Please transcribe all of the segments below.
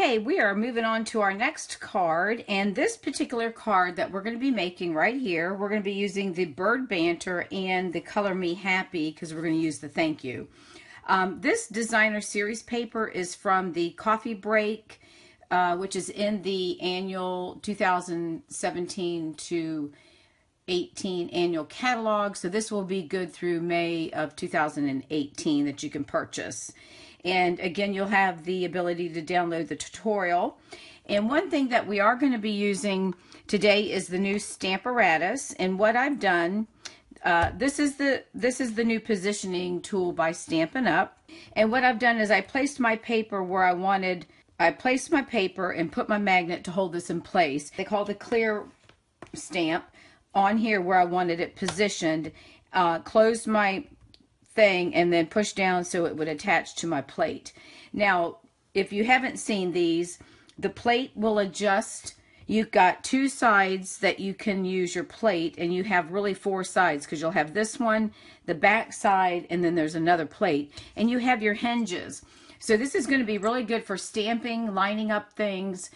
Okay, we are moving on to our next card, and this particular card that we're going to be making right here, we're going to be using the Bird Banter and the Color Me Happy because we're going to use the thank you. This designer series paper is from the Coffee Break, which is in the annual 2017 to 18 annual catalog. So this will be good through May of 2018 that you can purchase. And again, you'll have the ability to download the tutorial. And one thing that we are going to be using today is the new Stamparatus. And what I've done, this is the new positioning tool by Stampin' Up. And what I've done is I placed my paper where I placed my paper and put my magnet to hold this in place. They call the clear stamp on here where I wanted it positioned, closed my thing and then push down so it would attach to my plate. Now, if you haven't seen these, the plate will adjust. You've got two sides that you can use your plate, and you have really four sides because you'll have this one, the back side, and then there's another plate, and you have your hinges. So this is going to be really good for stamping, lining up things,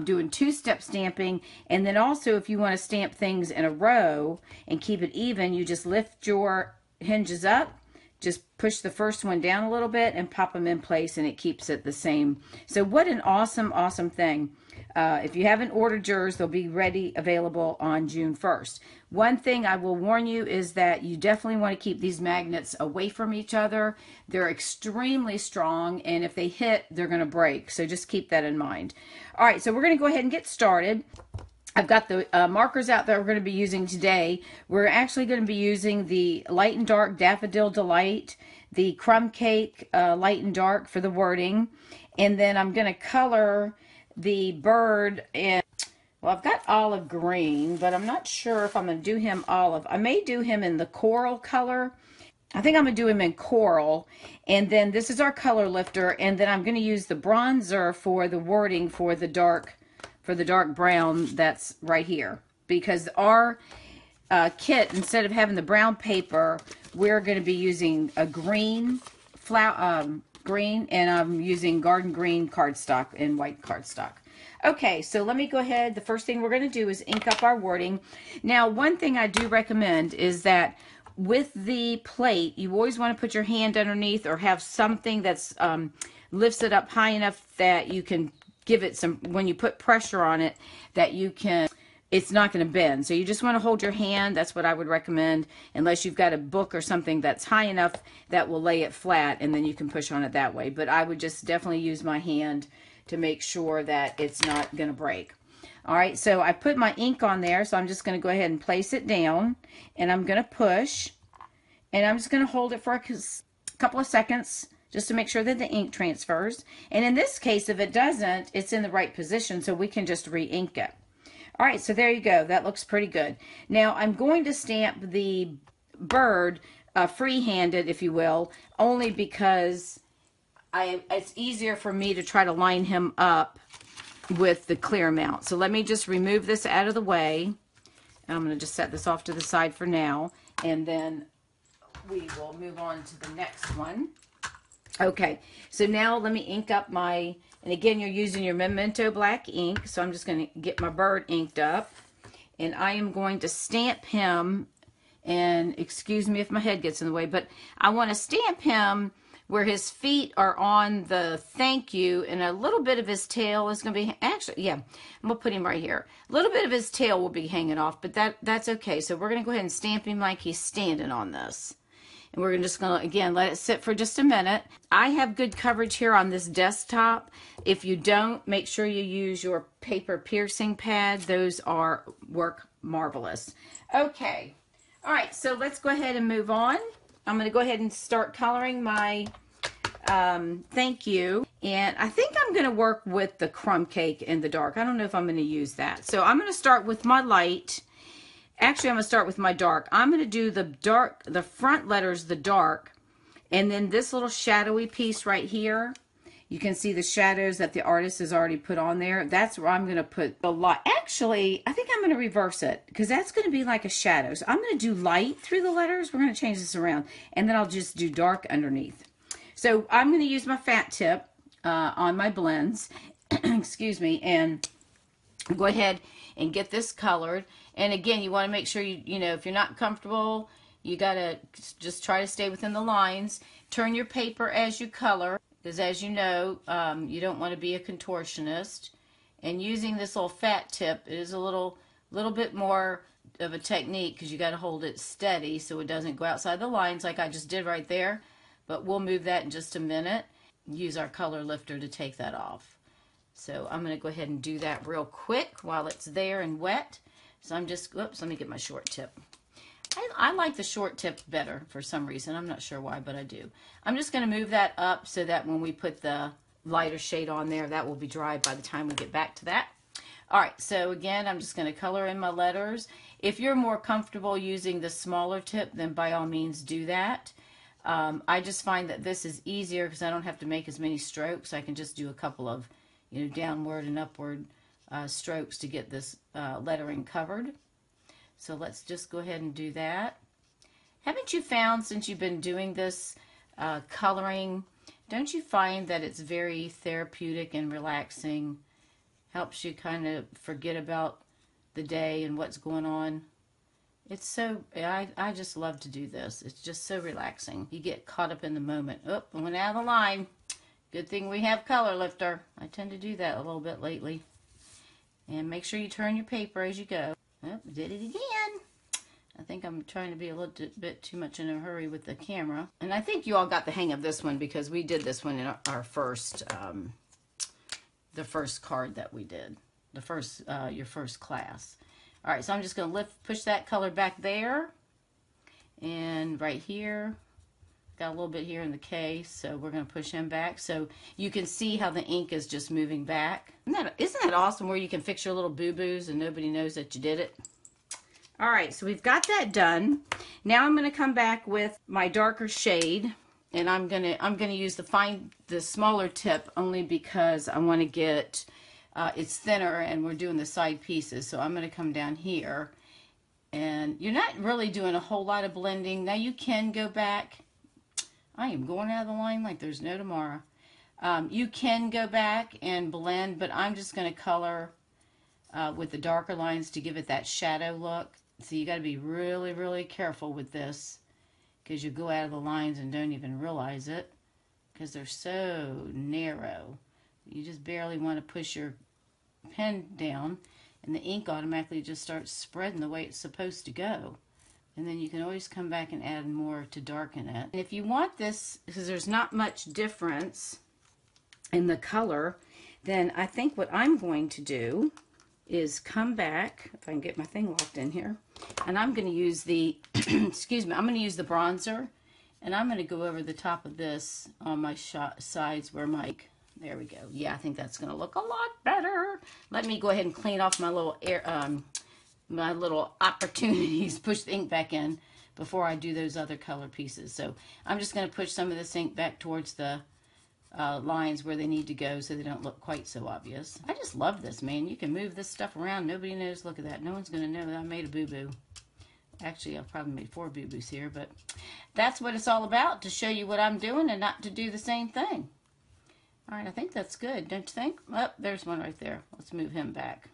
doing two-step stamping, and then also if you want to stamp things in a row and keep it even, you just lift your hinges up, just push the first one down a little bit and pop them in place, and it keeps it the same. So what an awesome, awesome thing. If you haven't ordered yours, they'll be ready, available on June 1st. One thing I will warn you is that you definitely want to keep these magnets away from each other. They're extremely strong, and if they hit, they're going to break. So just keep that in mind. All right, so we're going to go ahead and get started. I've got the markers out that we're going to be using today. We're actually going to be using the Light and Dark Daffodil Delight, the Crumb Cake Light and Dark for the wording, and then I'm going to color the bird in, well, I've got olive green, but I'm not sure if I'm going to do him olive. I may do him in the coral color. I think I'm going to do him in coral, and then this is our color lifter, and then I'm going to use the bronzer for the wording for the dark brown that's right here, because our kit, instead of having the brown paper, we're going to be using a green green, and I'm using garden green cardstock and white cardstock. Okay, so let me go ahead. The first thing we're going to do is ink up our wording. Now, one thing I do recommend is that with the plate, you always want to put your hand underneath or have something that's lifts it up high enough that you can give it some, when you put pressure on it, that you can, it's not going to bend. So you just want to hold your hand. That's what I would recommend, unless you've got a book or something that's high enough that will lay it flat, and then you can push on it that way. But I would just definitely use my hand to make sure that it's not going to break. All right, so I put my ink on there, so I'm just going to go ahead and place it down, and I'm going to push, and I'm just going to hold it for a couple of seconds just to make sure that the ink transfers. And in this case, if it doesn't, it's in the right position, so we can just re-ink it. All right, so there you go. That looks pretty good. Now, I'm going to stamp the bird free-handed, if you will, only because it's easier for me to try to line him up with the clear amount. So let me just remove this out of the way. I'm going to just set this off to the side for now, and then we will move on to the next one. Okay, so now let me ink up my, and again, you're using your Memento black ink, so I'm just going to get my bird inked up, and I am going to stamp him, and excuse me if my head gets in the way, but I want to stamp him where his feet are on the thank you, and a little bit of his tail is going to be, actually, yeah, I'm going to put him right here. A little bit of his tail will be hanging off, but that's okay. So we're going to go ahead and stamp him like he's standing on this. And we're just going to, again, let it sit for just a minute. I have good coverage here on this desktop. If you don't, make sure you use your paper piercing pad. Those work marvelous. Okay. All right, so let's go ahead and move on. I'm going to go ahead and start coloring my thank you. And I think I'm going to work with the crumb cake in the dark. I don't know if I'm going to use that. So I'm going to start with my light. Actually, I'm going to start with my dark. I'm going to do the dark, the front letters, the dark, and then this little shadowy piece right here. You can see the shadows that the artist has already put on there. That's where I'm going to put the light. Actually, I think I'm going to reverse it because that's going to be like a shadow. So I'm going to do light through the letters. We're going to change this around, and then I'll just do dark underneath. So I'm going to use my fat tip on my blends. excuse me, and go ahead and get this colored. And again, you want to make sure you know, if you're not comfortable, you got to just try to stay within the lines. Turn your paper as you color, because as you know, you don't want to be a contortionist. And using this little fat tip, it is a little bit more of a technique, because you got to hold it steady so it doesn't go outside the lines like I just did right there. But we'll move that in just a minute. Use our color lifter to take that off. So I'm going to go ahead and do that real quick while it's there and wet. So I'm just, oops, let me get my short tip. I like the short tip better for some reason. I'm not sure why, but I do. I'm just going to move that up so that when we put the lighter shade on there, that will be dry by the time we get back to that. All right, so again, I'm just going to color in my letters. If you're more comfortable using the smaller tip, then by all means do that. I just find that this is easier because I don't have to make as many strokes. I can just do a couple of, you know, downward and upward strokes to get this lettering covered. So let's just go ahead and do that. Haven't you found, since you've been doing this coloring, don't you find that it's very therapeutic and relaxing? Helps you kind of forget about the day and what's going on. It's so, I just love to do this. It's just so relaxing. You get caught up in the moment. Oh, I went out of the line. Good thing we have color lifter. I tend to do that a little bit lately. And make sure you turn your paper as you go. Oh, did it again. I think I'm trying to be a little bit too much in a hurry with the camera. And I think you all got the hang of this one because we did this one in our first, the first card that we did. The first, your first class. All right, so I'm just going to push that color back there. And right here. Got a little bit here in the case, so we're going to push him back. So you can see how the ink is just moving back. Isn't that awesome where you can fix your little boo-boos and nobody knows that you did it? All right, so we've got that done. Now I'm going to come back with my darker shade, and I'm going to use the smaller tip only because I want to get it's thinner and we're doing the side pieces. So I'm going to come down here, and you're not really doing a whole lot of blending. Now you can go back. I am going out of the line like there's no tomorrow. You can go back and blend, but I'm just going to color with the darker lines to give it that shadow look. So you got to be really, really careful with this because you go out of the lines and don't even realize it because they're so narrow. You just barely want to push your pen down and the ink automatically just starts spreading the way it's supposed to go. And then you can always come back and add more to darken it. And if you want this, because there's not much difference in the color, then I think what I'm going to do is come back, if I can get my thing locked in here, and I'm going to use the, excuse me, I'm going to use the bronzer, and I'm going to go over the top of this on my sides where my, there we go. Yeah, I think that's going to look a lot better. Let me go ahead and clean off my little my little opportunities, push the ink back in before I do those other color pieces. So I'm just going to push some of this ink back towards the lines where they need to go so they don't look quite so obvious. I just love this, man. You can move this stuff around. Nobody knows. Look at that. No one's going to know that I made a boo-boo. Actually, I've probably made 4 boo-boos here, but that's what it's all about, to show you what I'm doing and not to do the same thing. All right, I think that's good, don't you think? Oh, there's one right there. Let's move him back.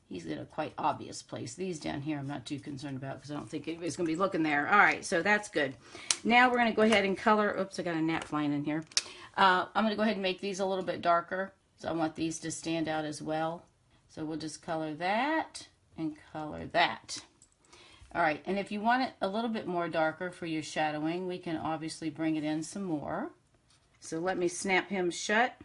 He's in a quite obvious place. These down here I'm not too concerned about because I don't think anybody's going to be looking there. All right, so that's good. Now we're going to go ahead and color. Oops, I got a gnat flying in here. I'm going to go ahead and make these a little bit darker. So I want these to stand out as well. So we'll just color that and color that. All right, and if you want it a little bit more darker for your shadowing, we can obviously bring it in some more. So let me snap him shut.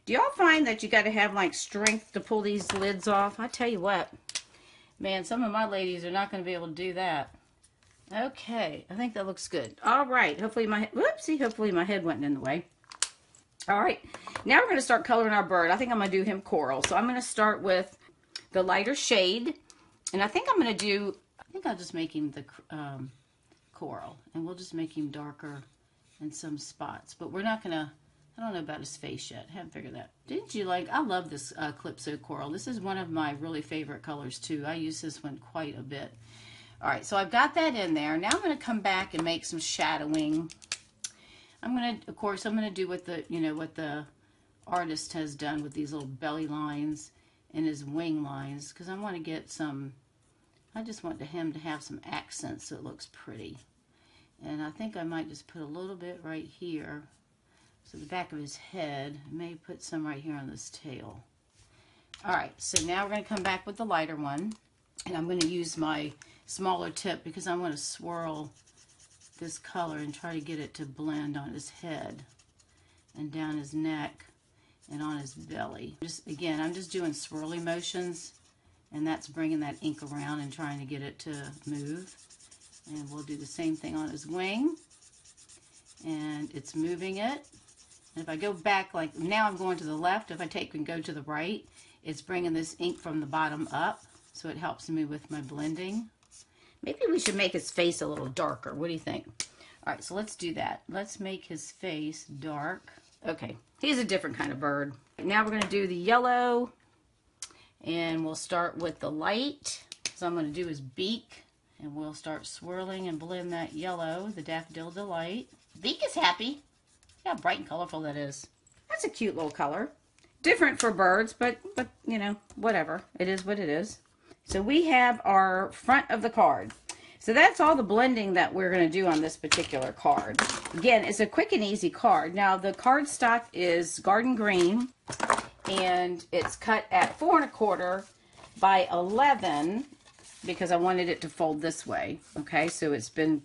Do y'all find that you got to have like strength to pull these lids off? I tell you what, man, some of my ladies are not going to be able to do that. Okay, I think that looks good. All right, hopefully my, whoopsie, hopefully my head wasn't in the way. All right, now we're going to start coloring our bird. I think I'm going to do him coral. So I'm going to start with the lighter shade. And I think I'm going to do, I think I'll just make him the coral. And we'll just make him darker in some spots. But we're not going to, I don't know about his face yet. Haven't figured that. Didn't you like, I love this Calypso Coral. This is one of my really favorite colors too. I use this one quite a bit. All right, so I've got that in there. Now I'm going to come back and make some shadowing. I'm going to, of course, I'm going to do what the, you know, what the artist has done with these little belly lines and his wing lines, because I want to get some, I just want him to have some accents so it looks pretty. And I think I might just put a little bit right here, so the back of his head. I may put some right here on this tail. Alright, so now we're going to come back with the lighter one, and I'm going to use my smaller tip because I'm going to swirl this color and try to get it to blend on his head and down his neck and on his belly. Again, I'm just doing swirly motions, and that's bringing that ink around and trying to get it to move. And we'll do the same thing on his wing, and it's moving it. And if I go back, like now I'm going to the left, if I take and go to the right, it's bringing this ink from the bottom up, so it helps me with my blending. Maybe we should make his face a little darker. What do you think? All right, so let's do that. Let's make his face dark. Okay, he's a different kind of bird. Now we're going to do the yellow, and we'll start with the light. So I'm going to do his beak. And we'll start swirling and blend that yellow, the Daffodil Delight. Beak is happy. See how bright and colorful that is. That's a cute little color. Different for birds, but you know, whatever. It is what it is. So we have our front of the card. So that's all the blending that we're going to do on this particular card. Again, it's a quick and easy card. Now the cardstock is garden green, and it's cut at 4 1/4 by 11. Because I wanted it to fold this way. Okay, so it's been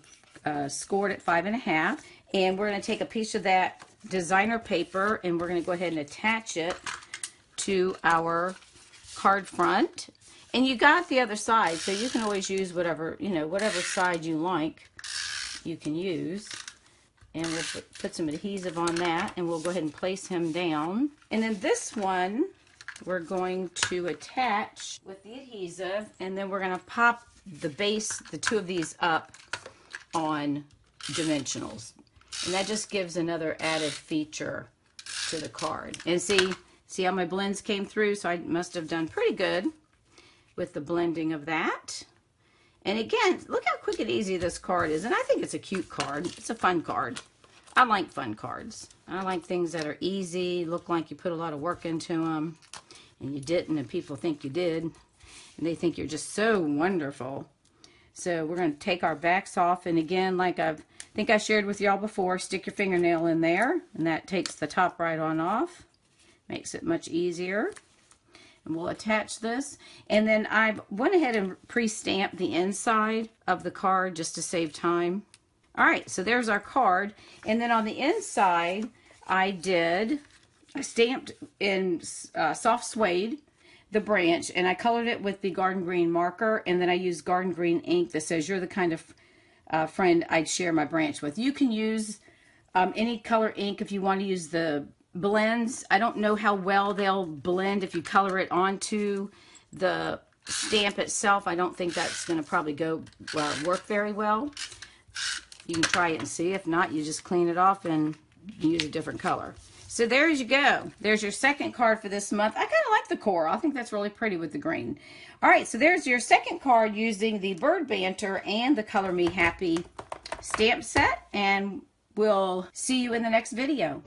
scored at 5 1/2, and we're going to take a piece of that designer paper, and we're going to go ahead and attach it to our card front. And you got the other side, so you can always use whatever, you know, whatever side you like, you can use. And we'll put some adhesive on that, and we'll go ahead and place him down. And then this one, we're going to attach with the adhesive, and then we're going to pop the base, the two of these up on dimensionals. And that just gives another added feature to the card. And see how my blends came through? So I must have done pretty good with the blending of that. And again, look how quick and easy this card is. And I think it's a cute card. It's a fun card. I like fun cards. I like things that are easy, look like you put a lot of work into them. And you didn't, and people think you did, and they think you're just so wonderful. So we're going to take our backs off, and again, like I think I shared with y'all before, stick your fingernail in there, and that takes the top right on off. Makes it much easier. And we'll attach this, and then I went ahead and pre-stamped the inside of the card just to save time. All right, so there's our card, and then on the inside, I stamped in soft suede the branch, and I colored it with the garden green marker, and then I used garden green ink that says, "You're the kind of friend I'd share my branch with." You can use any color ink if you want to use the blends. I don't know how well they'll blend if you color it onto the stamp itself. I don't think that's going to probably work very well. You can try it and see. If not, you just clean it off and use a different color. So there you go. There's your second card for this month. I kind of like the coral. I think that's really pretty with the green. All right, so there's your second card using the Bird Banter and the Color Me Happy stamp set. And we'll see you in the next video.